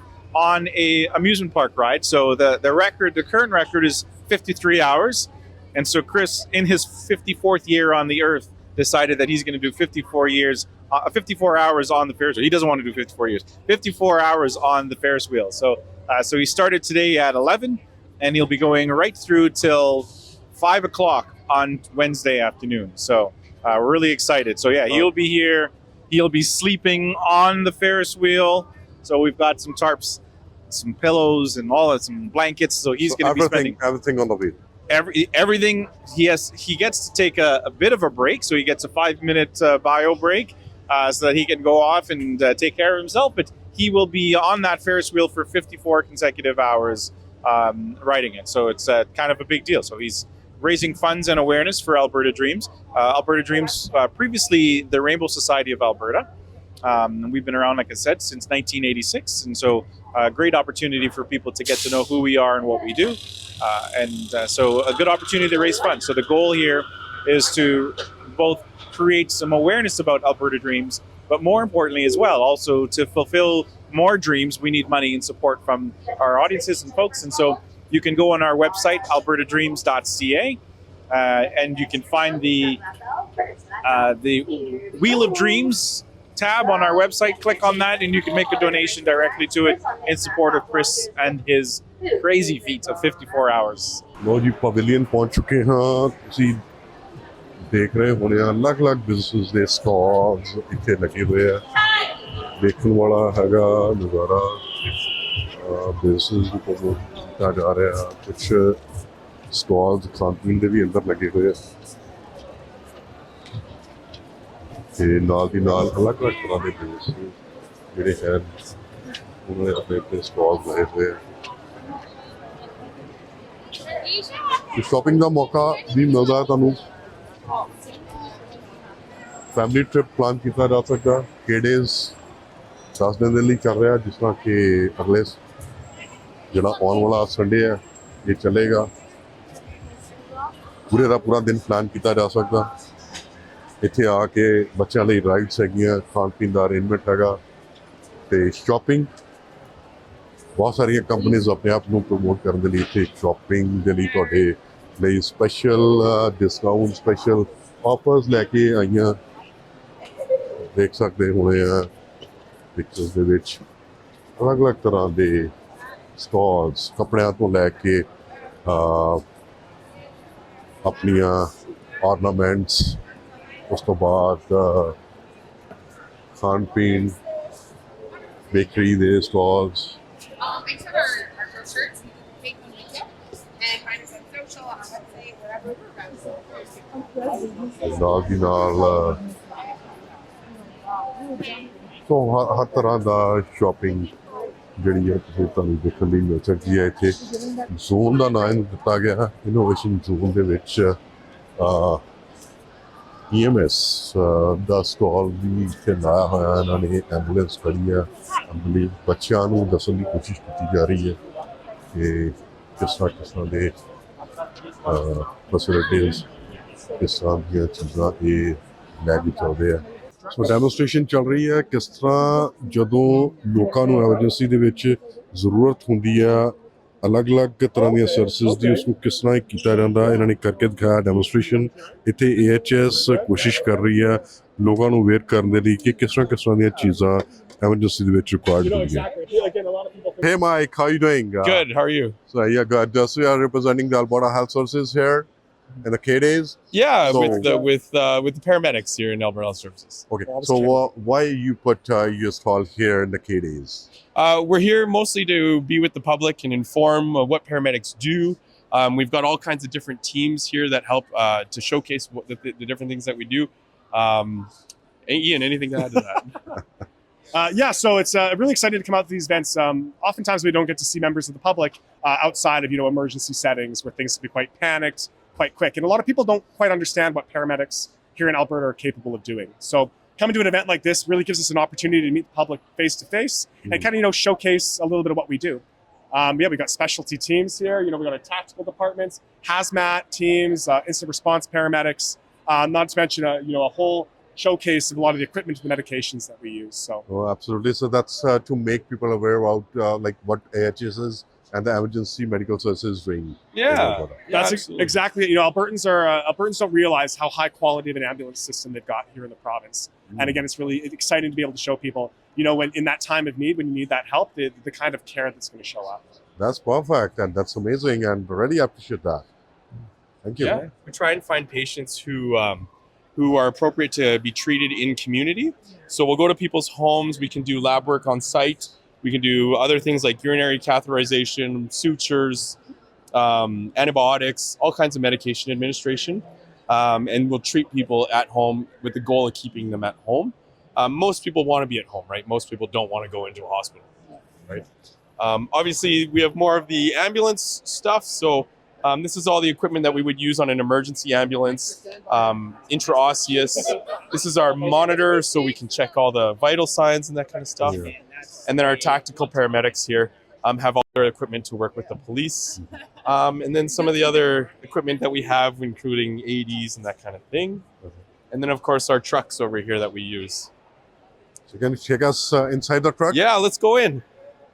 Speaker 5: on a amusement park ride. So the current record is 53 hours. And so Chris, in his 54th year on the earth, decided that he's going to do 54 hours on the Ferris wheel. He doesn't want to do 54 years. 54 hours on the Ferris wheel. So he started today at 11, and he'll be going right through till 5 o'clock on Wednesday afternoon. So we're really excited. So yeah, he'll be here. He'll be sleeping on the Ferris wheel. So we've got some tarps, some pillows, and all that, some blankets. So he's going to be spending
Speaker 1: everything on the wheel.
Speaker 5: Everything. He gets to take a bit of a break. So he gets a 5-minute bio break so that he can go off and take care of himself. But he will be on that Ferris wheel for 54 consecutive hours riding it. So it's kind of a big deal. So he's raising funds and awareness for Alberta Dreams. Alberta Dreams, previously the Rainbow Society of Alberta. We've been around, like I said, since 1986. And so a great opportunity for people to get to know who we are and what we do. So a good opportunity to raise funds. So the goal here is to both create some awareness about Alberta Dreams, but more importantly as well, also to fulfill more dreams, we need money and support from our audiences and folks. And so you can go on our website, albertadreams.ca, and you can find the Wheel of Dreams tab on our website. Click on that and you can make a donation directly to it in support of Chris and his crazy feat of 54 hours.
Speaker 1: ਲੋ ਜੀ pavilion ਪਹੁੰਚ ਚੁੱਕੇ ਹਾਂ ਤੁਸੀਂ ਦੇਖ ਰਹੇ ਹੋਣੇ ਆ ਅਲੱਗ-ਅਲੱਗ ਬਿਜ਼ਨਸ ਦੇ ਸਟਾਲਸ ਇੱਥੇ ਲੱਗੇ ਹੋਏ ਆ ਦੇਖਣ ਵਾਲਾ ਹੈਗਾ ਨਜ਼ਾਰਾ ਬਿਜ਼ਨਸ ਨੂੰ ਕੀਤਾ ਜਾ ਰਿਹਾ ਕੁਛ ਸਟਾਲਸ ਖਾਣ ਪੀਣ ਦੇ ਵੀ ਅੰਦਰ ਲੱਗੇ ਹੋਏ ਆ ਤੇ ਨਾਲ ਦੀ ਨਾਲ ਅਲੱਗ-ਅਲੱਗ ਤਰ੍ਹਾਂ ਦੇ ਬਿਜ਼ਨਸ ਜਿਹੜੇ ਹੈ ਉਹਨਾਂ ਨੇ ਆਪਣੇ ਸਟਾਲਸ ਲਾਏ ਹੋਏ ਆ ਸ਼ਾਪਿੰਗ ਦਾ ਮੌਕਾ ਵੀ ਮਿਲਦਾ ਤੁਹਾਨੂੰ ਫੈਮਿਲੀ ਟ੍ਰਿਪ ਪਲਾਨ ਕੀਤਾ ਜਾ ਸਕਦਾ ਕਿਹੜੇਜ਼ 10 ਦਿਨ ਦੇ ਲਈ ਚੱਲ ਰਿਹਾ ਜਿਸ ਤਰ੍ਹਾਂ ਕਿ ਅਗਲੇ ਜਿਹੜਾ ਆਉਣ ਵਾਲਾ ਸੰਡੇ ਹੈ ਇਹ ਚੱਲੇਗਾ ਪੂਰੇ ਦਾ ਪੂਰਾ ਦਿਨ ਪਲਾਨ ਕੀਤਾ ਜਾ ਸਕਦਾ ਇੱਥੇ ਆ ਕੇ ਬੱਚਿਆਂ ਲਈ ਰਾਈਡਸ ਹੈਗੀਆਂ ਖਾਣ ਪੀਣ ਦਾ ਅਰੇਂਜਮੈਂਟ ਹੈਗਾ ਤੇ ਸ਼ਾਪਿੰਗ ਬਹੁਤ ਸਾਰੀਆਂ ਕੰਪਨੀਆਂ ਆਪਣੇ ਆਪ ਨੂੰ ਪ੍ਰਮੋਟ ਕਰਨ ਦੇ ਲਈ ਇੱਥੇ ਸ਼ਾਪਿੰਗ ਦੇ ਲਈ ਤੁਹਾਡੇ ਲਈ ਸਪੈਸ਼ਲ ਡਿਸਕਾਊਂਟ ਸਪੈਸ਼ਲ ਆਫਰਸ ਲੈ ਕੇ ਆਈਆਂ ਦੇਖ ਸਕਦੇ ਹੋਣੇ ਆ ਪਿਕਚਰਸ ਦੇ ਵਿੱਚ ਅਲੱਗ-ਅਲੱਗ ਤਰ੍ਹਾਂ ਦੇ ਸਟਾਲਸ ਕੱਪੜਿਆਂ ਤੋਂ ਲੈ ਕੇ ਆਪਣੀਆਂ ਆਰਨਾਮੈਂਟਸ ਉਸ ਤੋਂ ਬਾਅਦ ਖਾਣ ਪੀਣ ਬੇਕਰੀ ਦੇ stalls
Speaker 6: Thanks for our shirts. You can take them with you and find us on social, on our website, wherever we're
Speaker 1: ਨਾਲ ਦੀ ਨਾਲ ਤੋਂ ਹਰ ਤਰ੍ਹਾਂ ਦਾ ਸ਼ਾਪਿੰਗ ਜਿਹੜੀ ਹੈ ਤੁਸੀਂ ਤੁਹਾਨੂੰ ਦੇਖਣ ਲਈ ਮਿਲ ਸਕਦੀ ਹੈ ਇੱਥੇ ਜ਼ੋਨ ਦਾ ਨਾਮ ਦਿੱਤਾ ਗਿਆ ਇਨੋਵੇਸ਼ਨ ਜ਼ੋਨ ਦੇ ਵਿੱਚ EMS ਦਾ ਸਟਾਲ ਵੀ ਇੱਥੇ ਲਾਇਆ ਹੋਇਆ ਇਹਨਾਂ ਨੇ ਐਂਬੂਲੈਂਸ ਖੜੀ ਆ ਬਲੀਵ ਬੱਚਿਆਂ ਨੂੰ ਦੱਸਣ ਦੀ ਕੋਸ਼ਿਸ਼ ਕੀਤੀ ਜਾ ਰਹੀ ਹੈ ਕਿ ਕਿਸ ਤਰ੍ਹਾਂ ਦੇ ਫੈਸਿਲਿਟੀਜ਼ ਕਿਸ ਤਰ੍ਹਾਂ ਦੀਆਂ ਚੀਜ਼ਾਂ ਇਹ ਲੈ ਕੇ ਚੱਲਦੇ ਆ ਸੋ ਡੈਮੋਸਟ੍ਰੇਸ਼ਨ ਚੱਲ ਰਹੀ ਹੈ ਕਿਸ ਤਰ੍ਹਾਂ ਜਦੋਂ ਲੋਕਾਂ ਨੂੰ ਐਮਰਜੈਂਸੀ ਦੇ ਵਿੱਚ ਜ਼ਰੂਰਤ ਹੁੰਦੀ ਆ ਅਲੱਗ-ਅਲੱਗ ਤਰ੍ਹਾਂ ਦੀਆਂ ਸਰਵਿਸਿਜ਼ ਦੀ ਉਸਨੂੰ ਕਿਸ ਤਰ੍ਹਾਂ ਕੀਤਾ ਜਾਂਦਾ ਇਹਨਾਂ ਨੇ ਕਰਕੇ ਦਿਖਾਇਆ ਡੈਮੋਸਟ੍ਰੇਸ਼ਨ ਇੱਥੇ AHS ਕੋਸ਼ਿਸ਼ ਕਰ ਰਹੀ ਹੈ ਲੋਕਾਂ ਨੂੰ ਅਵੇਅਰ ਕਰਨ ਦੇ ਲਈ ਕਿ ਕਿਸ ਤਰ੍ਹਾਂ ਦੀਆਂ ਚੀਜ਼ਾਂ ਐਮਰਜੈਂਸੀ ਦੇ ਵਿੱਚ ਰਿਕੁਆਇਰਡ ਹੁੰਦੀਆਂ Hey Mike, how are you doing?
Speaker 7: Good. How are you?
Speaker 1: So yeah, good. So we are representing the Alberta Health Services here in the K-Days.
Speaker 7: Yeah,
Speaker 1: So-
Speaker 7: with the paramedics here in Alberta Health Services.
Speaker 1: Okay. So why you put your stall here in the K-Days?
Speaker 7: We're here mostly to be with the public and inform what paramedics do. We've got all kinds of different teams here that help to showcase what the different things that we do. Ian, anything to add to that?
Speaker 4: Yeah, so it's really exciting to come out to these events. Oftentimes we don't get to see members of the public outside of emergency settings where things can be quite panicked, quite quick, and a lot of people don't quite understand what paramedics here in Alberta are capable of doing. So coming to an event like this really gives us an opportunity to meet the public face to face and kind of showcase a little bit of what we do. Yeah, we got specialty teams here. We got our tactical departments, hazmat teams, instant response paramedics. Not to mention a whole showcase of a lot of the equipment and medications that we use. So
Speaker 1: Oh, absolutely. So that's to make people aware about like what AHS is and the emergency medical services doing.
Speaker 4: that's
Speaker 7: absolutely.
Speaker 4: exactly Albertans don't realize how high quality of an ambulance system they've got here in the province. And again, it's really exciting to be able to show people, when in that time of need, when you need that help, the kind of care that's going to show up.
Speaker 1: That's perfect and that's amazing and really appreciate that. Thank you.
Speaker 7: Yeah, we try and find patients who are appropriate to be treated in community. So we'll go to people's homes. We can do lab work on site. We can do other things like urinary catheterization, sutures, antibiotics, all kinds of medication administration. And we'll treat people at home with the goal of keeping them at home. Most people want to be at home, right? Most people don't want to go into a hospital, right? Obviously, we have more of the ambulance stuff. So this is all the equipment that we would use on an emergency ambulance, intraosseous. This is our monitor, so we can check all the vital signs and that kind of stuff. And then our tactical paramedics here have all their equipment to work with the police. And then some of the other equipment that we have, including AEDs and that kind of thing. And then, of course, our trucks over here that we use.
Speaker 1: So can you take us inside the truck?
Speaker 7: Yeah, let's go in.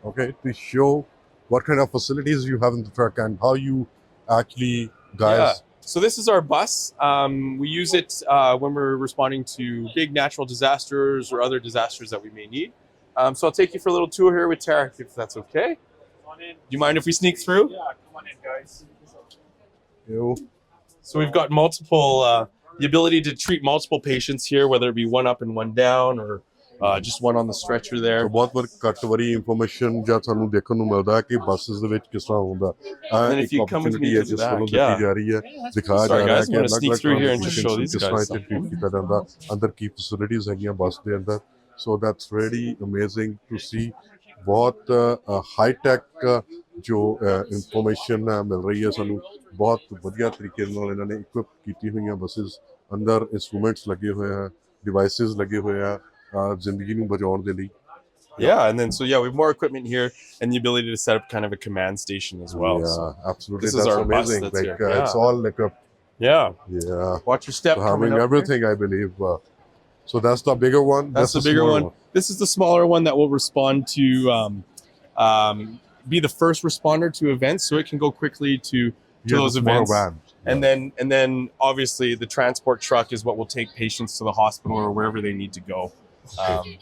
Speaker 1: Okay, to show what kind of facilities you have in the truck and how you actually guys
Speaker 7: So this is our bus. We use it when we're responding to big natural disasters or other disasters that we may need. So I'll take you for a little tour here with Tarek, if that's okay.
Speaker 5: Come on in.
Speaker 7: Do you mind if we sneak through?
Speaker 5: Yeah, come on in, guys.
Speaker 7: So we've got multiple, the ability to treat multiple patients here, whether it be one up and one down, or just one on the stretcher there.
Speaker 1: ਬਹੁਤ ਘੱਟ ਵਾਰੀ information ਜਾਂ ਸਾਨੂੰ ਦੇਖਣ ਨੂੰ ਮਿਲਦਾ ਹੈ ਕਿ ਬੱਸਸ ਦੇ ਵਿੱਚ ਕਿਸ ਤਰ੍ਹਾਂ ਹੁੰਦਾ
Speaker 7: And if you come with me
Speaker 1: ਹੈ
Speaker 7: to the
Speaker 1: ਜਿਸ ਵੱਲੋਂ
Speaker 7: back,
Speaker 1: ਦਿੱਤੀ
Speaker 7: yeah.
Speaker 1: ਜਾ ਰਹੀ ਹੈ ਦਿਖਾਇਆ
Speaker 7: Sorry,
Speaker 1: ਜਾ ਰਿਹਾ ਹੈ
Speaker 7: guys,
Speaker 1: ਕਿ
Speaker 7: I'm gonna sneak through here and
Speaker 1: ਅਲੱਗ-ਅਲੱਗ
Speaker 7: just show these
Speaker 1: ਕਿਸ ਤਰ੍ਹਾਂ
Speaker 7: guys
Speaker 1: ਇੱਥੇ ਟ੍ਰੀਟ ਕੀਤਾ ਜਾਂਦਾ ਅੰਦਰ ਕੀ ਫੈਸਿਲਿਟੀਜ਼ ਹੈਗੀਆਂ ਬੱਸ ਦੇ ਅੰਦਰ so that's really amazing to see ਬਹੁਤ ਹਾਈ ਟੈਕ ਜੋ ਇਨਫੋਰਮੇਸ਼ਨ ਮਿਲ ਰਹੀ ਹੈ ਸਾਨੂੰ ਬਹੁਤ ਵਧੀਆ ਤਰੀਕੇ ਨਾਲ ਇਹਨਾਂ ਨੇ ਇਕਵਿਪ ਕੀਤੀ ਹੋਈਆਂ ਬੱਸਿਸ ਅੰਦਰ ਇੰਸਟਰੂਮੈਂਟਸ ਲੱਗੇ ਹੋਏ ਆ ਡਿਵਾਈਸਿਸ ਲੱਗੇ ਹੋਏ ਆ ਜ਼ਿੰਦਗੀ ਨੂੰ ਬਚਾਉਣ ਦੇ ਲਈ
Speaker 7: Yeah, and then so we have more equipment here and the ability to set up kind of a command station as well.
Speaker 1: Yeah,
Speaker 7: So
Speaker 1: absolutely.
Speaker 7: this is
Speaker 1: That's
Speaker 7: our bus
Speaker 1: amazing.
Speaker 7: that's
Speaker 1: Like
Speaker 7: here.
Speaker 1: it's all like a
Speaker 7: yeah. Watch your step.
Speaker 1: so
Speaker 7: coming
Speaker 1: having
Speaker 7: up here.
Speaker 1: everything, I believe. So that's the bigger one.
Speaker 7: That's the bigger
Speaker 1: smaller
Speaker 7: one. This is the smaller one that will respond to be the first responder to events, so it can go quickly to
Speaker 1: Yeah,
Speaker 7: those
Speaker 1: the smaller
Speaker 7: events.
Speaker 1: van.
Speaker 7: And then obviously the transport truck is what will take patients to the hospital or wherever they need to go.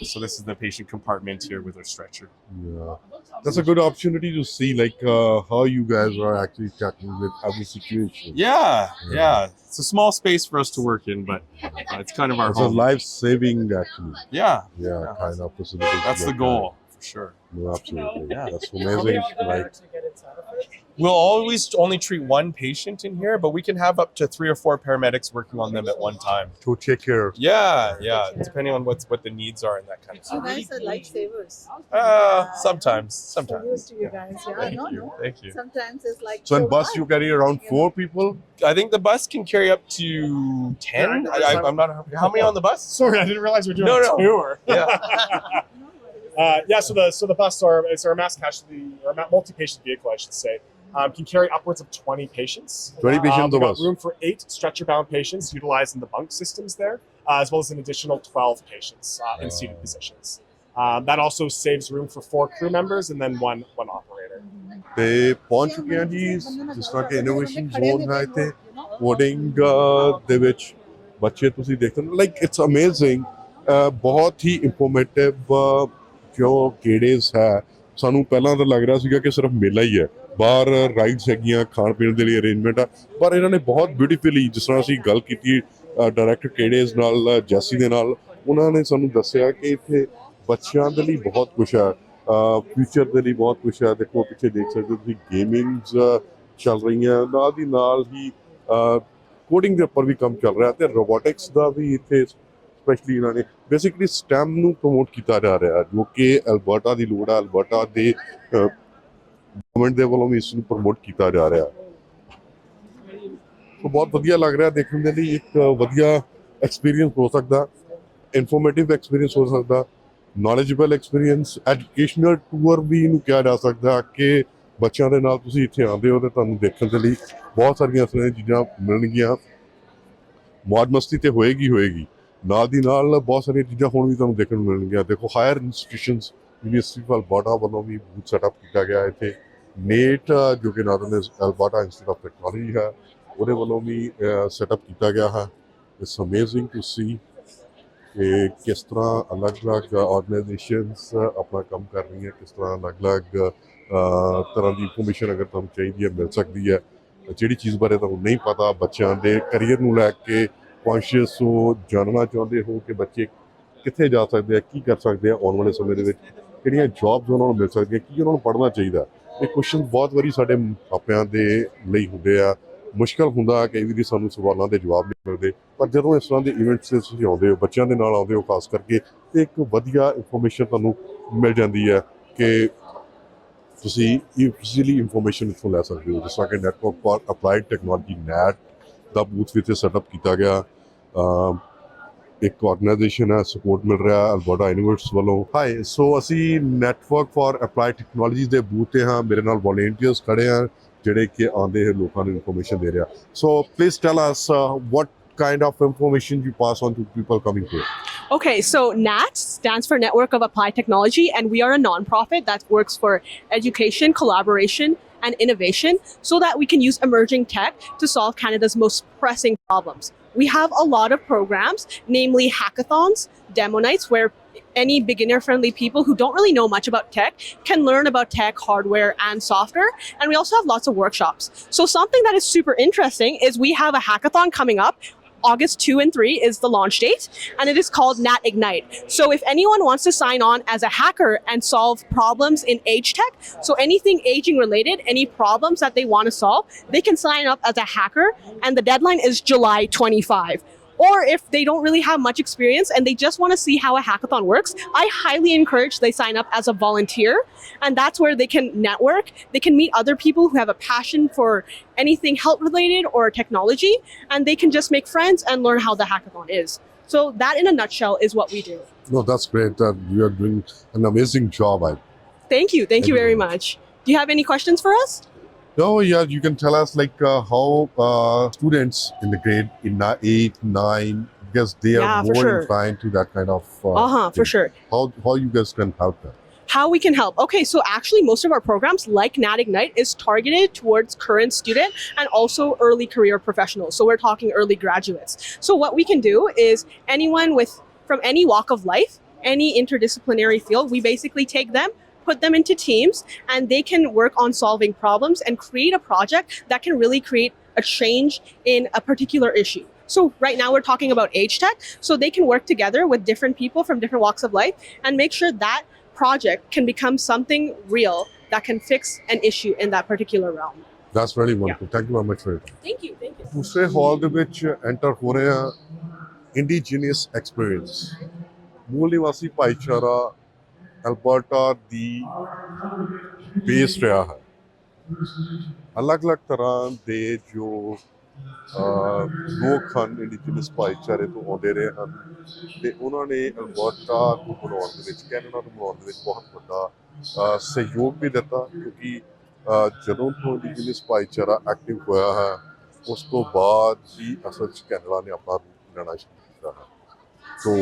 Speaker 7: So this is the patient compartment here with our stretcher.
Speaker 1: Yeah, that's a good opportunity to see like how you guys are actually tackling with every situation.
Speaker 7: Yeah. It's a small space for us to work in, but it's kind of our
Speaker 1: It's a
Speaker 7: home.
Speaker 1: life-saving actually.
Speaker 7: Yeah,
Speaker 1: Kind of facility.
Speaker 7: that's the goal for sure.
Speaker 1: No, absolutely.
Speaker 7: Yeah.
Speaker 1: That's amazing. Like
Speaker 7: We'll always only treat one patient in here, but we can have up to 3 or 4 paramedics working on them at one time.
Speaker 1: to take care.
Speaker 7: Yeah, depending on what the needs are and that kind of
Speaker 8: You
Speaker 7: stuff.
Speaker 8: guys are lifesavers.
Speaker 7: Sometimes.
Speaker 8: Used to you guys, yeah. No.
Speaker 7: Thank you.
Speaker 8: Sometimes it's like
Speaker 1: So in bus you carry around 4 people.
Speaker 7: I think the bus can carry up to 10. I'm not. How many on the bus?
Speaker 4: Sorry, I didn't realize we were doing
Speaker 7: No.
Speaker 4: a tour.
Speaker 7: Yeah.
Speaker 4: So the bus it's our mass casualty or multi-patient vehicle, I should say. Can carry upwards of 20 patients.
Speaker 1: 20 patients
Speaker 4: We've
Speaker 1: of
Speaker 4: got
Speaker 1: us.
Speaker 4: room for 8 stretcher-bound patients utilizing the bunk systems there, as well as an additional 12 patients in seated positions. That also saves room for 4 crew members and then one operator.
Speaker 1: ਤੇ ਪਹੁੰਚ ਚੁੱਕੇ ਹਾਂ ਜੀ ਜਿਸ ਤਰ੍ਹਾਂ ਕਿ innovation zone ਹੈ ਇੱਥੇ ਕੋਡਿੰਗ ਦੇ ਵਿੱਚ ਬੱਚੇ ਤੁਸੀਂ ਦੇਖਦੇ ਹੋ ਲਾਈਕ ਇਟਸ ਅਮੇਜ਼ਿੰਗ ਬਹੁਤ ਹੀ ਇਨਫੋਰਮੇਟਿਵ ਜੋ ਕਿਹੜੇਸ ਹੈ ਸਾਨੂੰ ਪਹਿਲਾਂ ਤਾਂ ਲੱਗ ਰਿਹਾ ਸੀਗਾ ਕਿ ਸਿਰਫ ਮੇਲਾ ਹੀ ਹੈ ਬਾਹਰ ਰਾਈਡਸ ਹੈਗੀਆਂ ਖਾਣ ਪੀਣ ਦੇ ਲਈ ਅਰੇਂਜਮੈਂਟ ਆ ਪਰ ਇਹਨਾਂ ਨੇ ਬਹੁਤ ਬਿਊਟੀਫੁਲੀ ਜਿਸ ਤਰ੍ਹਾਂ ਅਸੀਂ ਗੱਲ ਕੀਤੀ ਡਾਇਰੈਕਟਰ ਕਿਹੜੇਸ ਨਾਲ ਜੈਸੀ ਦੇ ਨਾਲ ਉਹਨਾਂ ਨੇ ਸਾਨੂੰ ਦੱਸਿਆ ਕਿ ਇੱਥੇ ਬੱਚਿਆਂ ਦੇ ਲਈ ਬਹੁਤ ਕੁਛ ਹੈ ਫਿਊਚਰ ਦੇ ਲਈ ਬਹੁਤ ਕੁਛ ਹੈ ਦੇਖੋ ਪਿੱਛੇ ਦੇਖ ਸਕਦੇ ਹੋ ਤੁਸੀਂ ਗੇਮਿੰਗਸ ਚੱਲ ਰਹੀਆਂ ਨਾਲ ਦੀ ਨਾਲ ਹੀ ਕੋਡਿੰਗ ਦੇ ਉੱਪਰ ਵੀ ਕੰਮ ਚੱਲ ਰਿਹਾ ਤੇ ਰੋਬੋਟਿਕਸ ਦਾ ਵੀ ਇੱਥੇ ਸਪੈਸ਼ਲੀ ਇਹਨਾਂ ਨੇ ਬੇਸਿਕਲੀ ਸਟੈਮ ਨੂੰ ਪ੍ਰਮੋਟ ਕੀਤਾ ਜਾ ਰਿਹਾ ਜੋ ਕਿ ਅਲਬਰਟਾ ਦੀ ਲੋੜ ਹੈ ਅਲਬਰਟਾ ਦੇ ਗਵਰਨਮੈਂਟ ਦੇ ਵੱਲੋਂ ਵੀ ਇਸ ਨੂੰ ਪ੍ਰਮੋਟ ਕੀਤਾ ਜਾ ਰਿਹਾ ਸੋ ਬਹੁਤ ਵਧੀਆ ਲੱਗ ਰਿਹਾ ਦੇਖਣ ਦੇ ਲਈ ਇੱਕ ਵਧੀਆ ਐਕਸਪੀਰੀਅੰਸ ਹੋ ਸਕਦਾ ਇਨਫੋਰਮੇਟਿਵ ਐਕਸਪੀਰੀਅੰਸ ਹੋ ਸਕਦਾ ਨੌਲੇਜੇਬਲ ਐਕਸਪੀਰੀਅੰਸ ਐਜੂਕੇਸ਼ਨਲ ਟੂਰ ਵੀ ਇਹਨੂੰ ਕਿਹਾ ਜਾ ਸਕਦਾ ਕਿ ਬੱਚਿਆਂ ਦੇ ਨਾਲ ਤੁਸੀਂ ਇੱਥੇ ਆਉਂਦੇ ਹੋ ਤੇ ਤੁਹਾਨੂੰ ਦੇਖਣ ਦੇ ਲਈ ਬਹੁਤ ਸਾਰੀਆਂ ਇਸ ਤਰ੍ਹਾਂ ਦੀਆਂ ਚੀਜ਼ਾਂ ਮਿਲਣਗੀਆਂ ਮੌਜ ਮਸਤੀ ਤੇ ਹੋਏਗੀ ਨਾਲ ਦੀ ਨਾਲ ਬਹੁਤ ਸਾਰੀਆਂ ਚੀਜ਼ਾਂ ਹੁਣ ਵੀ ਤੁਹਾਨੂੰ ਦੇਖਣ ਨੂੰ ਮਿਲਣਗੀਆਂ ਦੇਖੋ higher institutions university of Alberta ਵੱਲੋਂ ਵੀ ਬੂਥ ਸੈਟਅਪ ਕੀਤਾ ਗਿਆ ਇੱਥੇ ਨੇਟ ਜੋ ਕਿ Northern Alberta institute of technology ਹੈ ਉਹਦੇ ਵੱਲੋਂ ਵੀ ਸੈਟਅਪ ਕੀਤਾ ਗਿਆ ਹੈ ਇਟਸ ਅਮੇਜ਼ਿੰਗ ਟੂ ਸੀ ਕਿ ਕਿਸ ਤਰ੍ਹਾਂ ਅਲੱਗ-ਅਲੱਗ ਆਰਗੇਨਾਈਜੇਸ਼ਨਸ ਆਪਣਾ ਕੰਮ ਕਰ ਰਹੀਆਂ ਕਿਸ ਤਰ੍ਹਾਂ ਅਲੱਗ-ਅਲੱਗ ਤਰ੍ਹਾਂ ਦੀ ਇਨਫੋਰਮੇਸ਼ਨ ਅਗਰ ਤੁਹਾਨੂੰ ਚਾਹੀਦੀ ਹੈ ਮਿਲ ਸਕਦੀ ਹੈ ਜਿਹੜੀ ਚੀਜ਼ ਬਾਰੇ ਤੁਹਾਨੂੰ ਨਹੀਂ ਪਤਾ ਬੱਚਿਆਂ ਦੇ ਕਰੀਅਰ ਨੂੰ ਲੈ ਕੇ ਕੌਨਸ਼ੀਅਸ ਹੋ ਜਾਣਨਾ ਚਾਹੁੰਦੇ ਹੋ ਕਿ ਬੱਚੇ ਕਿੱਥੇ ਜਾ ਸਕਦੇ ਆ ਕੀ ਕਰ ਸਕਦੇ ਆ ਆਉਣ ਵਾਲੇ ਸਮੇਂ ਦੇ ਵਿੱਚ ਕਿਹੜੀਆਂ ਜੌਬਸ ਉਹਨਾਂ ਨੂੰ ਮਿਲ ਸਕਦੀਆਂ ਕੀ ਉਹਨਾਂ ਨੂੰ ਪੜ੍ਹਨਾ ਚਾਹੀਦਾ ਇਹ ਕੁਐਸਚਨ ਬਹੁਤ ਵਾਰੀ ਸਾਡੇ ਮਾਪਿਆਂ ਦੇ ਲਈ ਹੁੰਦੇ ਆ ਮੁਸ਼ਕਲ ਹੁੰਦਾ ਕਈ ਵਾਰੀ ਸਾਨੂੰ ਸਵਾਲਾਂ ਦੇ ਜਵਾਬ ਨਹੀਂ ਮਿਲਦੇ ਪਰ ਜਦੋਂ ਇਸ ਤਰ੍ਹਾਂ ਦੇ ਇਵੈਂਟਸ 'ਤੇ ਤੁਸੀਂ ਆਉਂਦੇ ਹੋ ਬੱਚਿਆਂ ਦੇ ਨਾਲ ਆਉਂਦੇ ਹੋ ਖਾਸ ਕਰਕੇ ਤੇ ਇੱਕ ਵਧੀਆ ਇਨਫੋਰਮੇਸ਼ਨ ਤੁਹਾਨੂੰ ਮਿਲ ਜਾਂਦੀ ਹੈ ਕਿ ਤੁਸੀਂ ਈਜ਼ੀਲੀ ਇਨਫੋਰਮੇਸ਼ਨ ਇੱਥੋਂ ਲੈ ਸਕਦੇ ਹੋ ਜਿਸ ਤਰ੍ਹਾਂ ਕਿ network for applied technology net ਦਾ ਬੂਥ ਵੀ ਇੱਥੇ ਸੈਟਅਪ ਕੀਤਾ ਗਿਆ ਇੱਕ ਆਰਗੇਨਾਈਜੇਸ਼ਨ ਹੈ ਸਪੋਰਟ ਮਿਲ ਰਿਹਾ ਅਲਬਰਟਾ ਯੂਨੀਵਰਸਿਟੀ ਵੱਲੋਂ ਹਾਈ ਸੋ ਅਸੀਂ ਨੈਟਵਰਕ ਫਾਰ ਅਪਲਾਈਡ ਟੈਕਨੋਲੋਜੀ ਦੇ ਬੂਥ 'ਤੇ ਹਾਂ ਮੇਰੇ ਨਾਲ ਵੋਲੰਟੀਅਰਸ ਖੜੇ ਆ ਜਿਹੜੇ ਕਿ ਆਉਂਦੇ ਹੈ ਲੋਕਾਂ ਨੂੰ ਇਨਫੋਰਮੇਸ਼ਨ ਦੇ ਰਿਹਾ so please tell us what kind of information you pass on to people coming here?
Speaker 9: Okay, so NAT stands for Network of Applied Technology, and we are a nonprofit that works for education, collaboration, and innovation so that we can use emerging tech to solve Canada's most pressing problems. We have a lot of programs, namely hackathons, demo nights, where any beginner-friendly people who don't really know much about tech can learn about tech, hardware, and software. And we also have lots of workshops. So something that is super interesting is we have a hackathon coming up. August 2 and 3 is the launch date, and it is called Nat Ignite. So if anyone wants to sign on as a hacker and solve problems in age tech, so anything aging related, any problems that they want to solve, they can sign up as a hacker, and the deadline is July 25. Or if they don't really have much experience and they just want to see how a hackathon works, I highly encourage they sign up as a volunteer. And that's where they can network. They can meet other people who have a passion for anything health related or technology. And they can just make friends and learn how the hackathon is. So that in a nutshell is what we do.
Speaker 1: No, that's great. You are doing an amazing job.
Speaker 9: Thank you. Thank you very much. Do you have any questions for us?
Speaker 1: No, yeah, you can tell us like how students in the grade in 8, 9, because they are more inclined to that kind of
Speaker 9: for
Speaker 1: thing.
Speaker 9: sure.
Speaker 1: How you guys can help them?
Speaker 9: How we can help. Okay, so actually most of our programs like Nat Ignite is targeted towards current student and also early career professionals. So we're talking early graduates. So what we can do is anyone from any walk of life, any interdisciplinary field, we basically take them, put them into teams, and they can work on solving problems and create a project that can really create a change in a particular issue. So right now we're talking about age tech, so they can work together with different people from different walks of life and make sure that project can become something real that can fix an issue in that particular realm.
Speaker 1: That's really wonderful. Yeah. Thank you very much for it.
Speaker 9: Thank you. Thank you.
Speaker 1: दूसरे hall ਦੇ ਵਿੱਚ enter ਹੋ ਰਹੇ ਹਾਂ Indigenous experience ਮੂਲ ਨਿਵਾਸੀ ਭਾਈਚਾਰਾ Alberta ਦੀ base ਰਿਹਾ ਹੈ ਅਲੱਗ-ਅਲੱਗ ਤਰ੍ਹਾਂ ਦੇ ਜੋ ਲੋਕ ਹਨ ਇੰਡੀਜੀਨਸ ਭਾਈਚਾਰੇ ਤੋਂ ਆਉਂਦੇ ਰਹੇ ਹਨ ਤੇ ਉਹਨਾਂ ਨੇ ਅਲਬਰਟਾ ਨੂੰ ਬਣਾਉਣ ਦੇ ਵਿੱਚ ਕੈਨੇਡਾ ਨੂੰ ਬਣਾਉਣ ਦੇ ਵਿੱਚ ਬਹੁਤ ਵੱਡਾ ਸਹਿਯੋਗ ਵੀ ਦਿੱਤਾ ਕਿਉਂਕਿ ਜਦੋਂ ਤੋਂ ਇੰਡੀਜੀਨਸ ਭਾਈਚਾਰਾ ਐਕਟਿਵ ਹੋਇਆ ਹੈ ਉਸ ਤੋਂ ਬਾਅਦ ਹੀ ਅਸਲ 'ਚ ਕੈਨੇਡਾ ਨੇ ਆਪਣਾ ਰੂਪ ਲੈਣਾ ਸ਼ੁਰੂ ਕੀਤਾ ਹੈ तो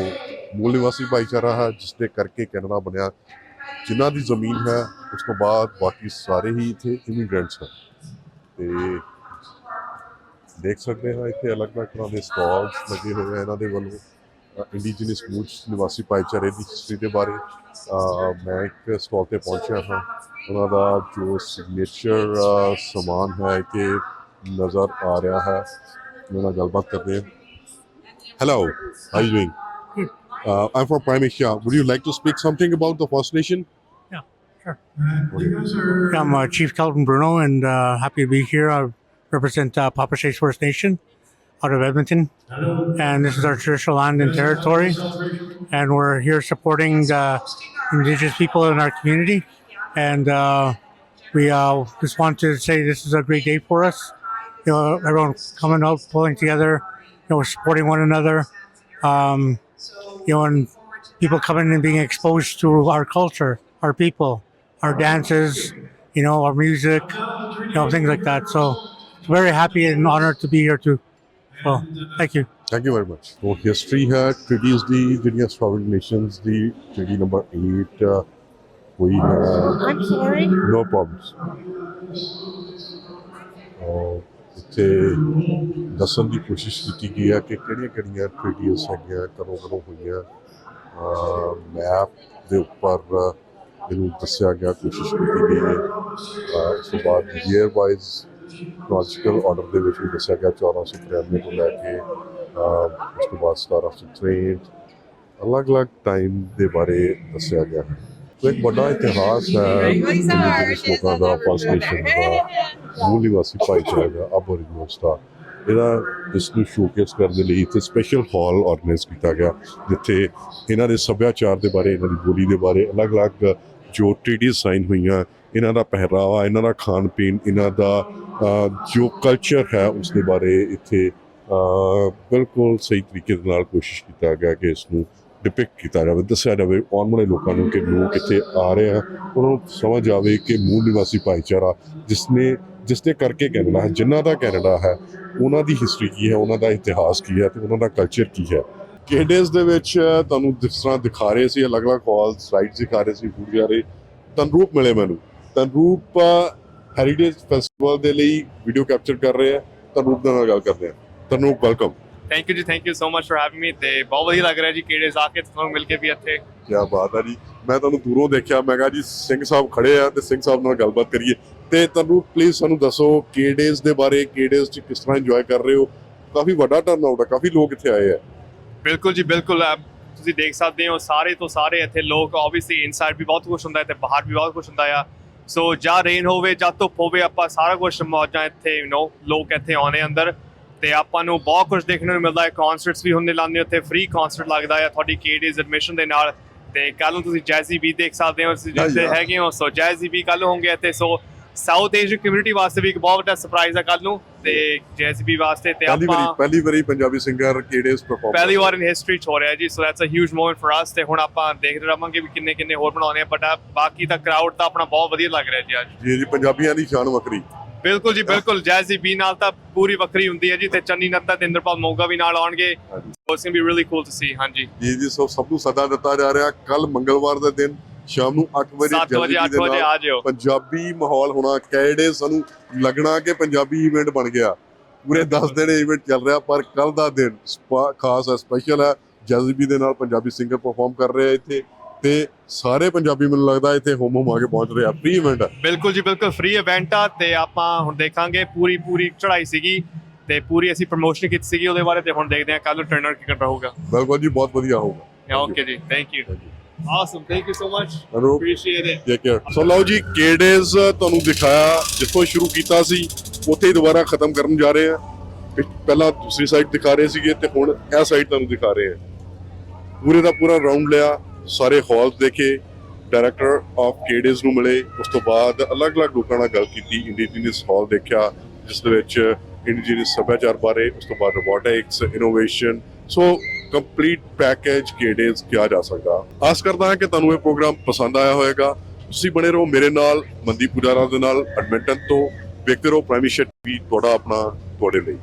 Speaker 1: मूल निवासी भाईचारा है जिसने करके कनाडा बनया जिन्हों की जमीन है उस तो बाद बाकी सारे ही इतने इमीग्रेंट्स हैं तो देख सकते हैं इतने अलग अलग तरह के स्टॉल्स लगे हुए हैं इन्होंने वालों इंडिजीनस मूल निवासी भाईचारे की हिस्ट्री के बारे मैं एक स्टॉल पर पहुंचा हाँ उन्होंने जो सिग्नेचर समान है कि नज़र आ रहा है उन्होंने गलबात कर रहे हैं। Hello, how are you doing? I'm from primeasiatv. Would you like to speak something about the First Nation?
Speaker 10: Yeah, sure. I'm Chief Kelvin Bruno, and happy to be here. I represent Papasays First Nation out of Edmonton, and this is our traditional land and territory, and we're here supporting Indigenous people in our community, and we just want to say this is a great day for us. You know, everyone coming out, pulling together, supporting one another, and people coming and being exposed to our culture, our people, our dances, our music, things like that. So very happy and honored to be here too. So thank you.
Speaker 1: Thank you very much. So history है treaties दी जिन्हें sovereign nations दी treaty number 8 हुई है.
Speaker 8: I'm sorry.
Speaker 1: No problems. ਇੱਥੇ ਦੱਸਣ ਦੀ ਕੋਸ਼ਿਸ਼ ਕੀਤੀ ਗਈ ਹੈ ਕਿ ਕਿਹੜੀਆਂ ਟ੍ਰੀਟੀਜ਼ ਹੈਗੀਆਂ ਕਦੋਂ ਹੋਈਆਂ ਮੈਪ ਦੇ ਉੱਪਰ ਇਹਨੂੰ ਦੱਸਿਆ ਗਿਆ ਕੋਸ਼ਿਸ਼ ਕੀਤੀ ਗਈ ਹੈ ਉਸ ਤੋਂ ਬਾਅਦ ਈਅਰ ਵਾਈਜ਼ ਕ੍ਰੋਨੋਲੋਜੀਕਲ ਆਰਡਰ ਦੇ ਵਿੱਚ ਵੀ ਦੱਸਿਆ ਗਿਆ 1493 ਤੋਂ ਲੈ ਕੇ ਉਸ ਤੋਂ ਬਾਅਦ 1763 ਅਲੱਗ-ਅਲੱਗ ਟਾਈਮ ਦੇ ਬਾਰੇ ਦੱਸਿਆ ਗਿਆ ਹੈ तो एक बड़ा इतिहास है इंडिजिनस लोगों का फर्स्ट नेशन का मूल निवासी भाईचारे का अबोरिजिनल्स का ਇਹਦਾ ਇਸ ਨੂੰ ਸ਼ੋਕੇਸ ਕਰਨ ਦੇ ਲਈ ਇੱਥੇ ਸਪੈਸ਼ਲ ਹਾਲ ਆਰਗੇਨਾਈਜ਼ ਕੀਤਾ ਗਿਆ ਜਿੱਥੇ ਇਹਨਾਂ ਦੇ ਸੱਭਿਆਚਾਰ ਦੇ ਬਾਰੇ ਇਹਨਾਂ ਦੀ ਬੋਲੀ ਦੇ ਬਾਰੇ ਅਲੱਗ-ਅਲੱਗ ਜੋ ਟ੍ਰੀਟੀਜ਼ ਸਾਈਨ ਹੋਈਆਂ ਇਹਨਾਂ ਦਾ ਪਹਿਰਾਵਾ ਇਹਨਾਂ ਦਾ ਖਾਣ ਪੀਣ ਇਹਨਾਂ ਦਾ ਜੋ ਕਲਚਰ ਹੈ ਉਸ ਦੇ ਬਾਰੇ ਇੱਥੇ ਬਿਲਕੁਲ ਸਹੀ ਤਰੀਕੇ ਦੇ ਨਾਲ ਕੋਸ਼ਿਸ਼ ਕੀਤਾ ਗਿਆ ਕਿ ਇਸ ਨੂੰ डिपिक्ट किया जाए दसिया जाए आने वाले लोगों को कि लोग इतने आ रहे हैं उन्होंने समझ आए कि मूल निवासी भाईचारा जिसने करके कैनेडा है जिन्हों का कैनेडा है उन्होंने हिस्टरी की है उन्होंने इतिहास की है तो उन्होंने कल्चर की है केडेस दे विच तुहानूं जिस तरह दिखा रहे सी अलग अलग हॉल स्लाइड्स दिखा रहे सी फूड जा रहे तनरूप मिले मैनू तनरूप ਹੈਰੀਟੇਜ ਫੈਸਟੀਵਲ ਦੇ ਲਈ ਵੀਡੀਓ ਕੈਪਚਰ ਕਰ ਰਹੇ ਆ। ਤਨੂਪ ਦੇ ਨਾਲ ਗੱਲ ਕਰਦੇ ਆ। ਤਨੂਪ ਵੈਲਕਮ।
Speaker 11: ਥੈਂਕ ਯੂ ਜੀ, thank you so much for having ਮੀ। ਤੇ ਬਹੁਤ ਵਧੀਆ ਲੱਗ ਰਿਹਾ ਜੀ KDS ਆ ਕੇ ਤੁਹਾਨੂੰ ਮਿਲ ਕੇ ਵੀ ਇੱਥੇ।
Speaker 1: ਕੀ ਬਾਤ ਹੈ ਜੀ। ਮੈਂ ਤੁਹਾਨੂੰ ਦੂਰੋਂ ਦੇਖਿਆ, ਮੈਂ ਕਿਹਾ ਜੀ ਸਿੰਘ ਸਾਹਿਬ ਖੜੇ ਆ ਤੇ ਸਿੰਘ ਸਾਹਿਬ ਨਾਲ ਗੱਲਬਾਤ ਕਰੀਏ। ਤੇ ਤੁਹਾਨੂੰ ਪਲੀਜ਼ ਸਾਨੂੰ ਦੱਸੋ KDS ਦੇ ਬਾਰੇ, KDS 'ਚ ਕਿਸ ਤਰ੍ਹਾਂ ਇੰਜੋਏ ਕਰ ਰਹੇ ਹੋ? ਕਾਫੀ ਵੱਡਾ ਟਰਨ-ਆਊਟ ਹੈ, ਕਾਫੀ ਲੋਕ ਇੱਥੇ ਆਏ ਆ।
Speaker 11: ਬਿਲਕੁਲ ਜੀ ਬਿਲਕੁਲ, ਤੁਸੀਂ ਦੇਖ ਸਕਦੇ ਹੋ ਸਾਰੇ ਤੋਂ ਸਾਰੇ ਇੱਥੇ ਲੋਕ। ਆਬਵੀਅਸਲੀ ਇਨਸਾਈਡ ਵੀ ਬਹੁਤ ਕੁਝ ਹੁੰਦਾ ਹੈ ਤੇ ਬਾਹਰ ਵੀ ਬਹੁਤ ਕੁਝ ਹੁੰਦਾ ਆ। ਸੋ ਜਾਂ ਰੇਨ ਹੋਵੇ ਜਾਂ ਧੁੱਪ ਹੋਵੇ, ਆਪਾਂ ਸਾਰਾ ਕੁਝ ਮੌਜਾਂ ਇੱਥੇ ਲੋਕ ਇੱਥੇ ਆਉਣੇ ਅੰਦਰ ਤੇ ਆਪਾਂ ਨੂੰ ਬਹੁਤ ਕੁਝ ਦੇਖਣ ਨੂੰ ਮਿਲਦਾ ਹੈ। ਕਨਸਰਟਸ ਵੀ ਹੁੰਦੇ ਲਾਉਂਦੇ ਉੱਥੇ, ਫ੍ਰੀ ਕਨਸਰਟ ਲੱਗਦਾ ਹੈ ਤੁਹਾਡੀ KDS ਐਡਮਿਸ਼ਨ ਦੇ ਨਾਲ। ਤੇ ਕੱਲ ਨੂੰ ਤੁਸੀਂ ਜੈਜ਼ੀ ਵੀ ਦੇਖ ਸਕਦੇ ਹੋ ਜਿੱਥੇ ਹੈਗੇ ਹੋ। ਸੋ ਜੈਜ਼ੀ ਵੀ ਕੱਲ ਹੋਣਗੇ ਇੱਥੇ। ਸੋ ਸਾਊਥ ਏਸ਼ੀਅਨ ਕਮਿਊਨਿਟੀ ਵਾਸਤੇ ਵੀ ਇੱਕ ਬਹੁਤ ਵੱਡਾ ਸਰਪ੍ਰਾਈਜ਼ ਹੈ ਕੱਲ ਨੂੰ ਤੇ ਜੈਜ਼ੀ ਵੀ ਵਾਸਤੇ। ਤੇ ਆਪਾਂ
Speaker 1: ਪਹਿਲੀ ਵਾਰੀ ਪੰਜਾਬੀ ਸਿੰਗਰ KDS ਪਰਫਾਰਮ
Speaker 11: ਪਹਿਲੀ ਵਾਰ ਇਨ ਹਿਸਟਰੀ 'ਚ ਹੋ ਰਿਹਾ ਜੀ। So that's a huge moment for us. ਤੇ ਹੁਣ ਆਪਾਂ ਦੇਖਦੇ ਰਹਾਂਗੇ ਵੀ ਕਿੰਨੇ ਕਿੰਨੇ ਹੋਰ ਬਣਾਉਣੇ ਆ, ਬਟ ਬਾਕੀ ਤਾਂ ਕਰਾਊਡ ਤਾਂ ਆਪਣਾ ਬਹੁਤ ਵਧੀਆ ਲੱਗ ਰਿਹਾ ਜੀ ਅੱਜ।
Speaker 1: ਜੀ ਪੰਜਾਬੀਆਂ ਦੀ ਸ਼ਾਨ ਵੱਖਰੀ।
Speaker 11: ਬਿਲਕੁਲ ਜੀ ਬਿਲਕੁਲ, ਜੈਜ਼ੀ ਬੀ ਨਾਲ ਤਾਂ ਪੂਰੀ ਵੱਖਰੀ ਹੁੰਦੀ ਹੈ ਜੀ। ਤੇ ਚੰਨੀ ਨੱਤਾ ਤੇ ਇੰਦਰਪਾਲ ਮੋਗਾ ਵੀ ਨਾਲ ਆਉਣਗੇ। It's going to be really cool to see. ਹਾਂਜੀ
Speaker 1: ਜੀ ਸਭ ਨੂੰ ਸੱਦਾ ਦਿੱਤਾ ਜਾ ਰਿਹਾ। ਕੱਲ ਮੰਗਲਵਾਰ ਦੇ ਦਿਨ ਸ਼ਾਮ ਨੂੰ 8 ਵਜੇ
Speaker 11: 7 ਵਜੇ 8 ਵਜੇ ਆ ਜਿਓ।
Speaker 1: ਪੰਜਾਬੀ ਮਾਹੌਲ ਹੋਣਾ। KDS ਸਾਨੂੰ ਲੱਗਣਾ ਕਿ ਪੰਜਾਬੀ ਇਵੈਂਟ ਬਣ ਗਿਆ। ਪੂਰੇ 10 ਦਿਨ ਇਵੈਂਟ ਚੱਲ ਰਿਹਾ, ਪਰ ਕੱਲ ਦਾ ਦਿਨ ਖਾਸ ਹੈ, ਸਪੈਸ਼ਲ ਹੈ। ਜੈਜ਼ੀ ਦੇ ਨਾਲ ਪੰਜਾਬੀ ਸਿੰਗਰ ਪਰਫਾਰਮ ਕਰ ਰਹੇ ਆ ਇੱਥੇ ਤੇ ਸਾਰੇ ਪੰਜਾਬੀ ਮੈਨੂੰ ਲੱਗਦਾ ਇੱਥੇ ਹੋਮ ਆ ਕੇ ਪਹੁੰਚ ਰਹੇ ਆ। ਫ੍ਰੀ ਇਵੈਂਟ ਹੈ।
Speaker 11: ਬਿਲਕੁਲ ਜੀ ਬਿਲਕੁਲ, ਫ੍ਰੀ ਇਵੈਂਟ ਆ। ਤੇ ਆਪਾਂ ਹੁਣ ਦੇਖਾਂਗੇ ਪੂਰੀ ਚੜ੍ਹਾਈ ਸੀਗੀ ਤੇ ਪੂਰੀ ਅਸੀਂ ਪ੍ਰਮੋਸ਼ਨ ਕੀਤੀ ਸੀਗੀ ਉਹਦੇ ਬਾਰੇ। ਤੇ ਹੁਣ ਦੇਖਦੇ ਹਾਂ ਕੱਲ ਨੂੰ ਟਰਨ ਆਊਟ ਕਿਵੇਂ ਰਹੂਗਾ।
Speaker 1: ਬਿਲਕੁਲ ਜੀ, ਬਹੁਤ ਵਧੀਆ ਹੋਊਗਾ।
Speaker 11: ਓਕੇ ਜੀ, thank you. Awesome, thank you so much. Appreciate it.
Speaker 1: Take care. So ਲਓ ਜੀ, KDS ਤੁਹਾਨੂੰ ਦਿਖਾਇਆ ਜਿੱਥੋਂ ਸ਼ੁਰੂ ਕੀਤਾ ਸੀ ਉੱਥੇ ਹੀ ਦੁਬਾਰਾ ਖਤਮ ਕਰਨ ਜਾ ਰਹੇ ਆ। ਪਹਿਲਾਂ ਦੂਸਰੀ ਸਾਈਡ ਦਿਖਾ ਰਹੇ ਸੀਗੇ ਤੇ ਹੁਣ ਇਹ ਸਾਈਡ ਤੁਹਾਨੂੰ ਦਿਖਾ ਰਹੇ ਆ। ਪੂਰੇ ਦਾ ਪੂਰਾ ਰਾਉਂਡ ਲਿਆ, ਸਾਰੇ ਹਾਲ ਦੇਖੇ, ਡਾਇਰੈਕਟਰ ਆਫ KDS ਨੂੰ ਮਿਲੇ। ਉਸ ਤੋਂ ਬਾਅਦ ਅਲੱਗ-ਅਲੱਗ ਲੋਕਾਂ ਨਾਲ ਗੱਲ ਕੀਤੀ। ਇੰਡੀਜੀਨਸ ਹਾਲ ਦੇਖਿਆ ਜਿਸ ਦੇ ਵਿੱਚ ਇੰਡੀਜੀਨਸ ਸੱਭਿਆਚਾਰ ਬਾਰੇ, ਉਸ ਤੋਂ ਬਾਅਦ ਰੋਬੋਟਿਕਸ, ਇਨੋਵੇਸ਼ਨ। ਸੋ ਕੰਪਲੀਟ ਪੈਕੇਜ KDS ਕਿਹਾ ਜਾ ਸਕਦਾ। ਆਸ ਕਰਦਾ ਹਾਂ ਕਿ ਤੁਹਾਨੂੰ ਇਹ ਪ੍ਰੋਗਰਾਮ ਪਸੰਦ ਆਇਆ ਹੋਵੇਗਾ। ਤੁਸੀਂ ਬਣੇ ਰਹੋ ਮੇਰੇ ਨਾਲ, ਮਨਦੀਪ ਪੁਜਾਰਾ ਦੇ ਨਾਲ, ਐਡਮਿੰਟਨ ਤੋਂ। ਵੇਖਦੇ ਰਹੋ ਪ੍ਰਾਈਮ ਏਸ਼ੀਆ TV, ਤੁਹਾਡਾ ਆਪਣਾ ਤੁਹਾਡੇ ਲਈ।